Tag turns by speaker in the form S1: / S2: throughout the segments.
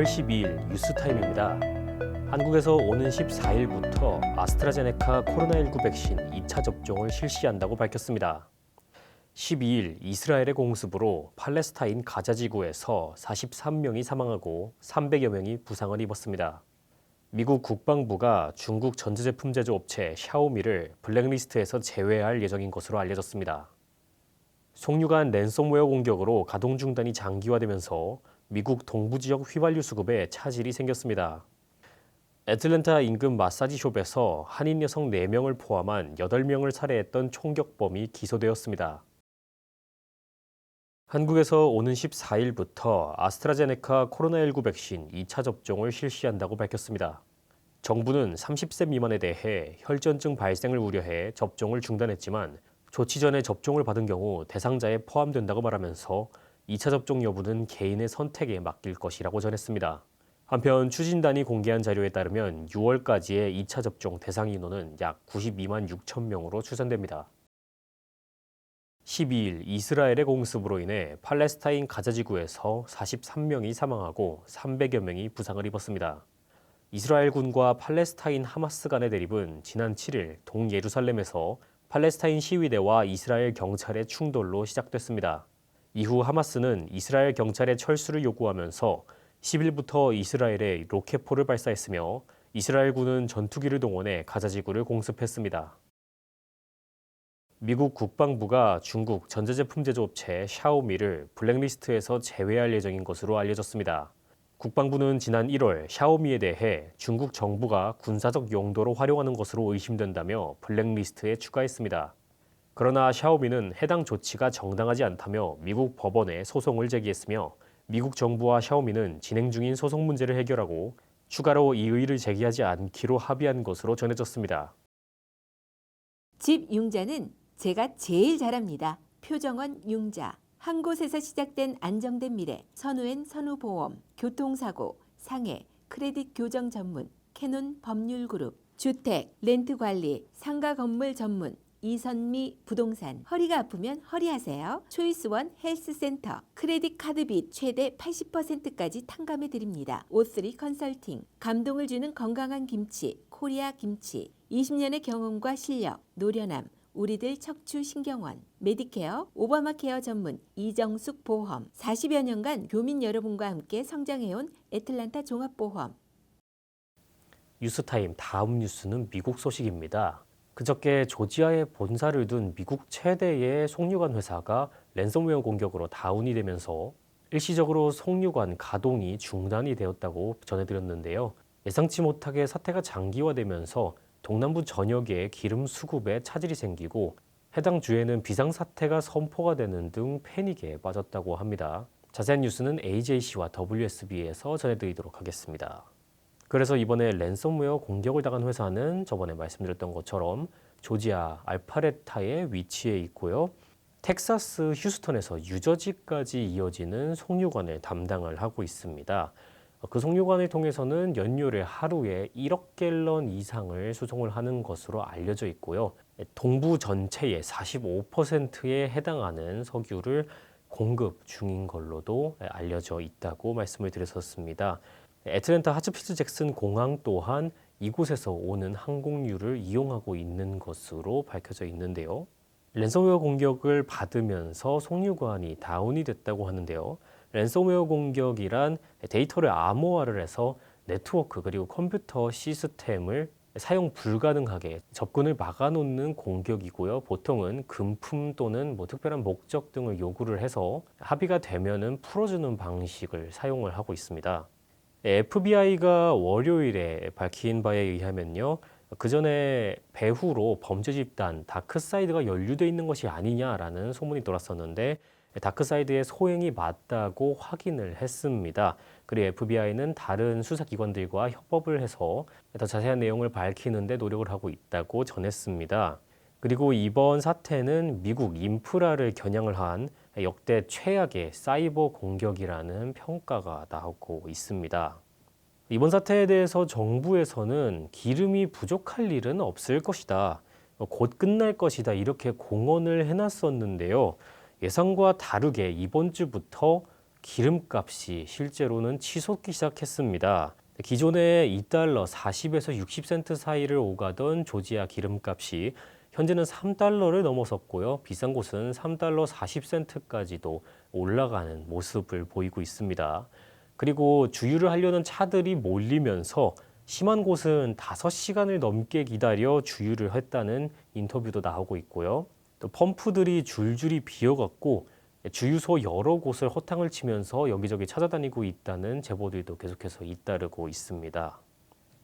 S1: 6월 12일 뉴스타임입니다. 한국에서 오는 14일부터 아스트라제네카 코로나19 백신 2차 접종을 실시한다고 밝혔습니다. 12일 이스라엘의 공습으로 팔레스타인 가자 지구에서 43명이 사망하고 300여 명이 부상을 입었습니다. 미국 국방부가 중국 전자제품 제조업체 샤오미를 블랙리스트에서 제외할 예정인 것으로 알려졌습니다. 송유관 랜섬웨어 공격으로 가동 중단이 장기화되면서 미국 동부 지역 휘발유 수급에 차질이 생겼습니다. 애틀랜타 인근 마사지숍에서 한인 여성 4명을 포함한 8명을 살해했던 총격범이 기소되었습니다. 한국에서 오는 14일부터 아스트라제네카 코로나19 백신 2차 접종을 실시한다고 밝혔습니다. 정부는 30세 미만에 대해 혈전증 발생을 우려해 접종을 중단했지만 조치 전에 접종을 받은 경우 대상자에 포함된다고 말하면서 2차 접종 여부는 개인의 선택에 맡길 것이라고 전했습니다. 한편 추진단이 공개한 자료에 따르면 6월까지의 2차 접종 대상 인원은 약 92만 6천 명으로 추산됩니다. 12일 이스라엘의 공습으로 인해 팔레스타인 가자 지구에서 43명이 사망하고 300여 명이 부상을 입었습니다. 이스라엘군과 팔레스타인 하마스 간의 대립은 지난 7일 동예루살렘에서 팔레스타인 시위대와 이스라엘 경찰의 충돌로 시작됐습니다. 이후 하마스는 이스라엘 경찰의 철수를 요구하면서 10일부터 이스라엘에 로켓포를 발사했으며 이스라엘군은 전투기를 동원해 가자 지구를 공습했습니다. 미국 국방부가 중국 전자제품 제조업체 샤오미를 블랙리스트에서 제외할 예정인 것으로 알려졌습니다. 국방부는 지난 1월 샤오미에 대해 중국 정부가 군사적 용도로 활용하는 것으로 의심된다며 블랙리스트에 추가했습니다. 그러나 샤오미는 해당 조치가 정당하지 않다며 미국 법원에 소송을 제기했으며 미국 정부와 샤오미는 진행 중인 소송 문제를 해결하고 추가로 이의를 제기하지 않기로 합의한 것으로 전해졌습니다.
S2: 집 융자는 제가 제일 잘합니다. 표정원 융자. 한 곳에서 시작된 안정된 미래. 선우엔 선우보험. 교통사고, 상해, 크레딧 교정 전문. 캐논 법률그룹. 주택, 렌트관리, 상가 건물 전문. 이선미 부동산. 허리가 아프면 허리하세요. 초이스원 헬스센터. 크레딧 카드 빚 최대 80%까지 탕감해 드립니다. O3 컨설팅. 감동을 주는 건강한 김치. 코리아 김치. 20년의 경험과 실력. 노련함. 우리들 척추신경원. 메디케어. 오바마케어 전문. 이정숙 보험. 40여 년간 교민 여러분과 함께 성장해온 애틀란타 종합보험.
S1: 뉴스타임 다음 뉴스는 미국 소식입니다. 그저께 조지아에 본사를 둔 미국 최대의 송유관 회사가 랜섬웨어 공격으로 다운이 되면서 일시적으로 송유관 가동이 중단이 되었다고 전해드렸는데요. 예상치 못하게 사태가 장기화되면서 동남부 전역에 기름 수급에 차질이 생기고 해당 주에는 비상사태가 선포가 되는 등 패닉에 빠졌다고 합니다. 자세한 뉴스는 AJC와 WSB에서 전해드리도록 하겠습니다. 그래서 이번에 랜섬웨어 공격을 당한 회사는 저번에 말씀드렸던 것처럼 조지아 알파레타에 위치해 있고요. 텍사스 휴스턴에서 뉴저지까지 이어지는 송유관을 담당을 하고 있습니다. 그 송유관을 통해서는 연료를 하루에 1억 갤런 이상을 수송을 하는 것으로 알려져 있고요. 동부 전체의 45%에 해당하는 석유를 공급 중인 걸로도 알려져 있다고 말씀을 드렸었습니다. 애틀랜타 하츠피스 잭슨 공항 또한 이곳에서 오는 항공유를 이용하고 있는 것으로 밝혀져 있는데요. 랜섬웨어 공격을 받으면서 송유관이 다운이 됐다고 하는데요. 랜섬웨어 공격이란 데이터를 암호화를 해서 네트워크 그리고 컴퓨터 시스템을 사용 불가능하게 접근을 막아놓는 공격이고요. 보통은 금품 또는 특별한 목적 등을 요구를 해서 합의가 되면은 풀어주는 방식을 사용을 하고 있습니다. FBI가 월요일에 밝힌 바에 의하면요. 그 전에 배후로 범죄 집단 다크사이드가 연루되어 있는 것이 아니냐라는 소문이 돌았었는데 다크사이드의 소행이 맞다고 확인을 했습니다. 그리고 FBI는 다른 수사기관들과 협업을 해서 더 자세한 내용을 밝히는 데 노력을 하고 있다고 전했습니다. 그리고 이번 사태는 미국 인프라를 겨냥을 한 역대 최악의 사이버 공격이라는 평가가 나오고 있습니다. 이번 사태에 대해서 정부에서는 기름이 부족할 일은 없을 것이다. 곧 끝날 것이다. 이렇게 공언을 해놨었는데요. 예상과 다르게 이번 주부터 기름값이 실제로는 치솟기 시작했습니다. 기존에 2달러 40에서 60센트 사이를 오가던 조지아 기름값이 현재는 3달러를 넘어섰고요. 비싼 곳은 3달러 40센트까지도 올라가는 모습을 보이고 있습니다. 그리고 주유를 하려는 차들이 몰리면서 심한 곳은 5시간을 넘게 기다려 주유를 했다는 인터뷰도 나오고 있고요. 또 펌프들이 줄줄이 비어갔고 주유소 여러 곳을 허탕을 치면서 여기저기 찾아다니고 있다는 제보들도 계속해서 잇따르고 있습니다.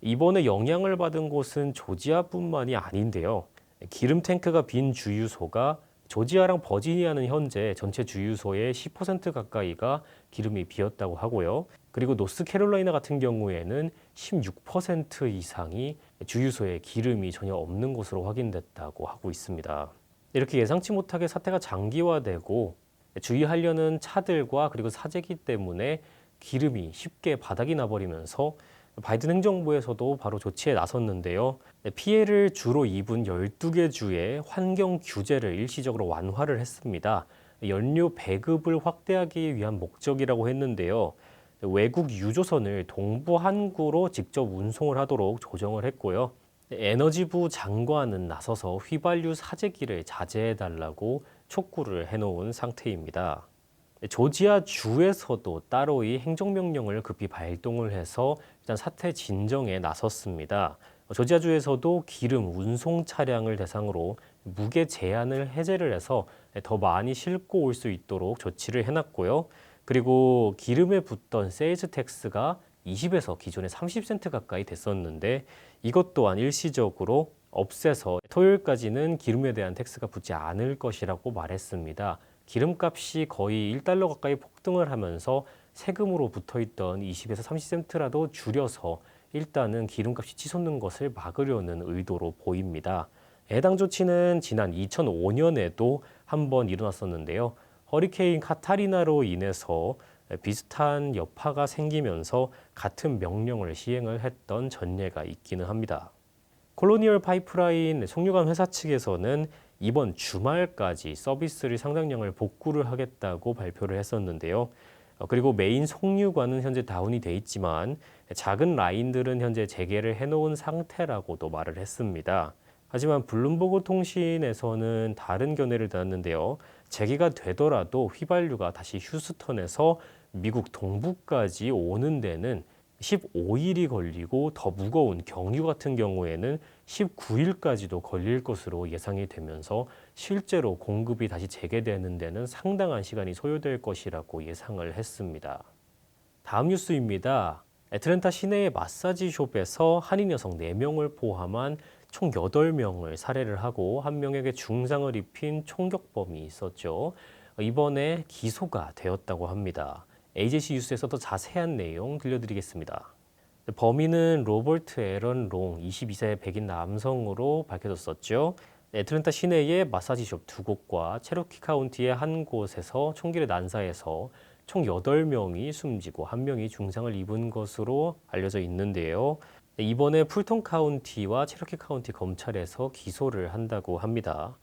S1: 이번에 영향을 받은 곳은 조지아뿐만이 아닌데요. 기름 탱크가 빈 주유소가 조지아랑 버지니아는 현재 전체 주유소의 10% 가까이가 기름이 비었다고 하고요. 그리고 노스캐롤라이나 같은 경우에는 16% 이상이 주유소에 기름이 전혀 없는 것으로 확인됐다고 하고 있습니다. 이렇게 예상치 못하게 사태가 장기화되고 주의하려는 차들과 그리고 사재기 때문에 기름이 쉽게 바닥이 나버리면서 바이든 행정부에서도 바로 조치에 나섰는데요. 피해를 주로 입은 12개 주에 환경 규제를 일시적으로 완화를 했습니다. 연료 배급을 확대하기 위한 목적이라고 했는데요. 외국 유조선을 동부 항구로 직접 운송을 하도록 조정을 했고요. 에너지부 장관은 나서서 휘발유 사재기를 자제해달라고 촉구를 해놓은 상태입니다. 조지아 주에서도 따로이 행정명령을 급히 발동을 해서 일단 사태 진정에 나섰습니다. 조지아 주에서도 기름 운송 차량을 대상으로 무게 제한을 해제를 해서 더 많이 싣고 올 수 있도록 조치를 해놨고요. 그리고 기름에 붙던 세일즈 텍스가 20에서 기존에 30센트 가까이 됐었는데 이것 또한 일시적으로 없애서 토요일까지는 기름에 대한 텍스가 붙지 않을 것이라고 말했습니다. 기름값이 거의 1달러 가까이 폭등을 하면서 세금으로 붙어있던 20에서 30센트라도 줄여서 일단은 기름값이 치솟는 것을 막으려는 의도로 보입니다. 해당 조치는 지난 2005년에도 한번 일어났었는데요. 허리케인 카타리나로 인해서 비슷한 여파가 생기면서 같은 명령을 시행을 했던 전례가 있기는 합니다. 콜로니얼 파이프라인 송유관 회사 측에서는 이번 주말까지 서비스를 상당량을 복구를 하겠다고 발표를 했었는데요. 그리고 메인 송유관은 현재 다운이 돼 있지만 작은 라인들은 현재 재개를 해놓은 상태라고도 말을 했습니다. 하지만 블룸버그 통신에서는 다른 견해를 들었는데요. 재개가 되더라도 휘발유가 다시 휴스턴에서 미국 동부까지 오는 데는 15일이 걸리고 더 무거운 경유 같은 경우에는 19일까지도 걸릴 것으로 예상이 되면서 실제로 공급이 다시 재개되는 데는 상당한 시간이 소요될 것이라고 예상을 했습니다. 다음 뉴스입니다. 애틀랜타 시내의 마사지숍에서 한인 여성 4명을 포함한 총 8명을 살해를 하고 1명에게 중상을 입힌 총격범이 있었죠. 이번에 기소가 되었다고 합니다. AJC 뉴스에서 더 자세한 내용 들려드리겠습니다. 범인은 로버트 애런 롱 22세 백인 남성으로 밝혀졌었죠. 애틀랜타 시내의 마사지숍 2곳과 체로키 카운티의 한 곳에서 총기를 난사해서 총 8명이 숨지고 1명이 중상을 입은 것으로 알려져 있는데요. 이번에 풀턴 카운티와 체로키 카운티 검찰에서 기소를 한다고 합니다.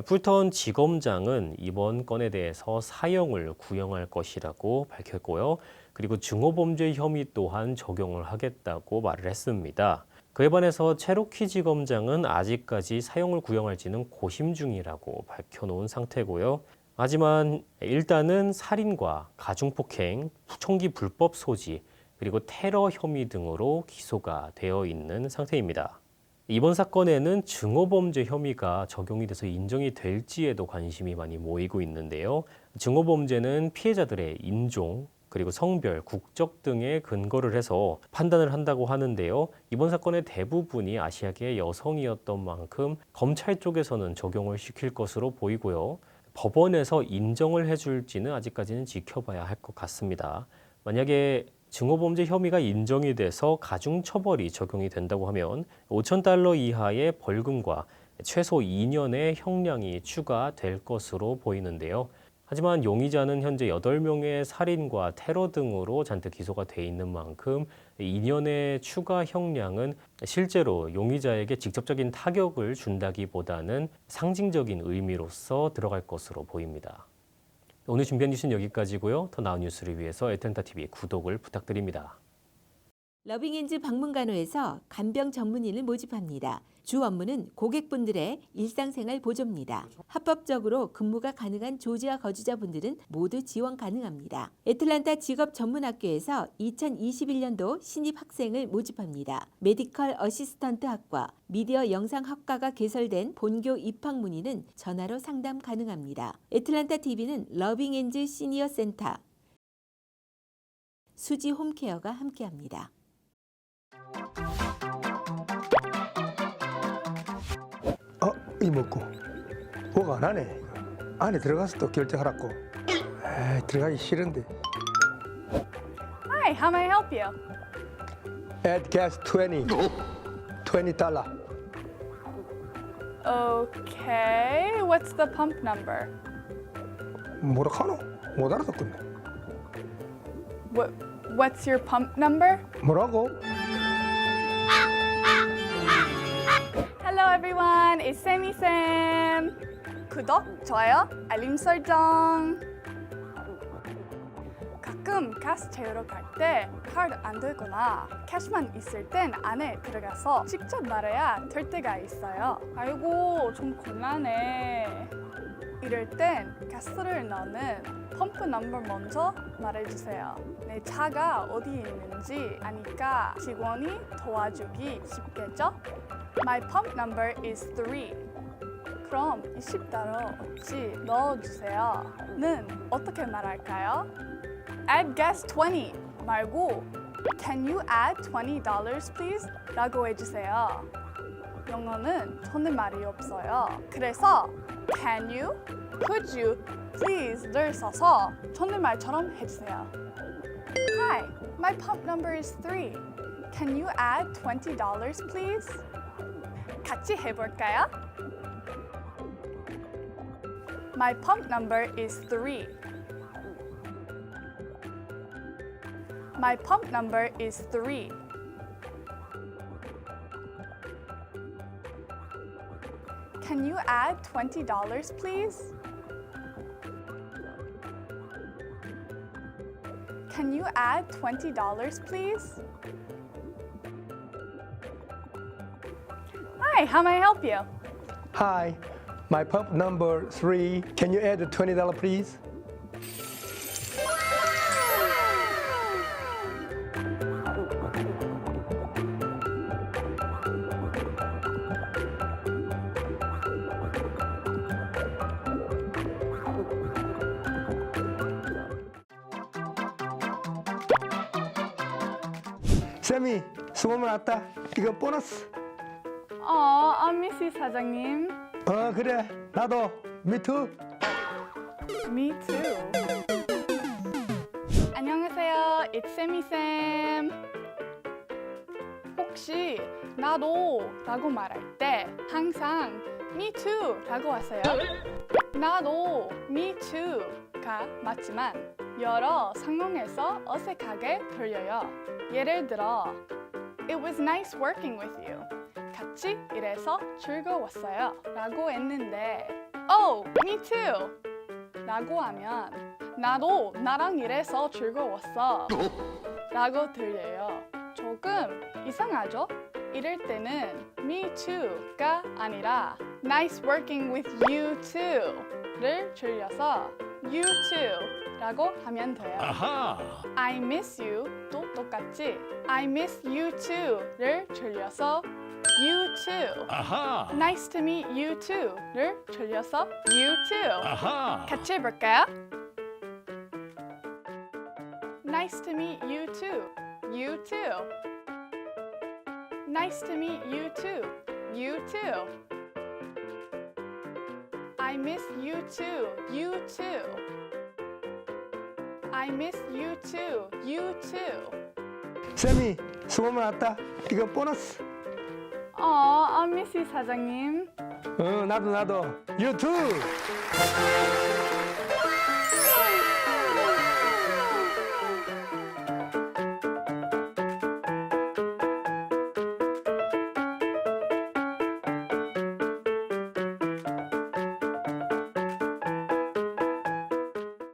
S1: 풀턴 지검장은 이번 건에 대해서 사형을 구형할 것이라고 밝혔고요. 그리고 증오범죄 혐의 또한 적용을 하겠다고 말을 했습니다. 그에 반해서 체로키 지검장은 아직까지 사형을 구형할지는 고심 중이라고 밝혀놓은 상태고요. 하지만 일단은 살인과 가중폭행, 총기 불법 소지, 그리고 테러 혐의 등으로 기소가 되어 있는 상태입니다. 이번 사건에는 증오범죄 혐의가 적용이 돼서 인정이 될지에도 관심이 많이 모이고 있는데요. 증오범죄는 피해자들의 인종, 그리고 성별, 국적 등에 근거를 해서 판단을 한다고 하는데요. 이번 사건의 대부분이 아시아계 여성이었던 만큼 검찰 쪽에서는 적용을 시킬 것으로 보이고요. 법원에서 인정을 해줄지는 아직까지는 지켜봐야 할 것 같습니다. 만약에 증오범죄 혐의가 인정이 돼서 가중처벌이 적용이 된다고 하면 $5,000 이하의 벌금과 최소 2년의 형량이 추가될 것으로 보이는데요. 하지만 용의자는 현재 8명의 살인과 테러 등으로 잔뜩 기소가 돼 있는 만큼 2년의 추가 형량은 실제로 용의자에게 직접적인 타격을 준다기보다는 상징적인 의미로서 들어갈 것으로 보입니다. 오늘 준비한 뉴스는 여기까지고요. 더 나은 뉴스를 위해서 애틀랜타 TV 구독을 부탁드립니다.
S2: 러빙엔즈 방문간호에서 간병 전문의를 모집합니다. 주 업무는 고객분들의 일상생활 보조입니다. 합법적으로 근무가 가능한 조지아 거주자분들은 모두 지원 가능합니다. 애틀랜타 직업전문학교에서 2021년도 신입 학생을 모집합니다. 메디컬 어시스턴트 학과, 미디어 영상 학과가 개설된 본교 입학 문의는 전화로 상담 가능합니다. 애틀랜타 TV는 러빙엔즈 시니어 센터, 수지 홈케어가 함께합니다.
S3: 이 먹고 뭐가 안 하네. 안에 들어가서 또 결제하라고. 에이, 들어가기 싫은데.
S4: Hi, how may I help you?
S3: Add gas $20. $20.
S4: Okay, what's the pump number?
S3: 뭐라 카노? 못 알아듣겠네.
S4: What's your pump number?
S3: 뭐라고?
S4: Hello everyone, it's Sammy Sam. 구독, 좋아요, 알림 설정. 가끔 가스 채우러 갈 때 카드 안 들거나 캐시만 있을 땐 안에 들어가서 직접 말해야 될 때가 있어요. 아이고, 좀 곤란해. 이럴 땐 가스를 넣는 펌프 넘버 먼저 말해주세요. 내 차가 어디 있는지 아니까 직원이 도와주기 쉽겠죠? My pump number is 3. 그럼 20달러 어치 넣어주세요. 는 어떻게 말할까요? Add gas 20 말고 Can you add $20 please? 라고 해주세요. 영어는 존댓말이 없어요. 그래서 Can you, could you, please를 써서 존댓말처럼 해주세요. Hi, my pump number is 3. Can you add $20 please? 같이 해볼까요? My pump number is 3. My pump number is 3. Can you add $20 please? Can you add $20 please? Hi, how may I help you?
S3: Hi, my pump number 3. Can you add $20 please? 쌤이 수고만 왔다. 이거 보너스.
S4: 미스 사장님.
S3: 그래. 나도. Me too.
S4: Me too. 안녕하세요. It's Sammy Sam. 혹시 나도 라고 말할 때 항상 Me too 라고 하세요? 나도 Me too가 맞지만 여러 상황에서 어색하게 들려요. 예를 들어 It was nice working with you. 같이 일해서 즐거웠어요 라고 했는데 Oh, me too 라고 하면 나도 나랑 일해서 즐거웠어 라고 들려요. 조금 이상하죠? 이럴 때는 me too가 아니라 nice working with you too를 줄여서 you too 라고 하면 돼요. I miss you도 똑같이 I miss you too를 줄여서 you too. Nice to meet you too를 줄여서 you too. 같이 해볼까요? Nice to meet you too. You too. Nice to meet you too. You too. I miss you too. You too. I miss you too. You too.
S3: 쌤이 수고만 왔다. 이거 보너스.
S4: 미스 사장님.
S3: 나도. You too.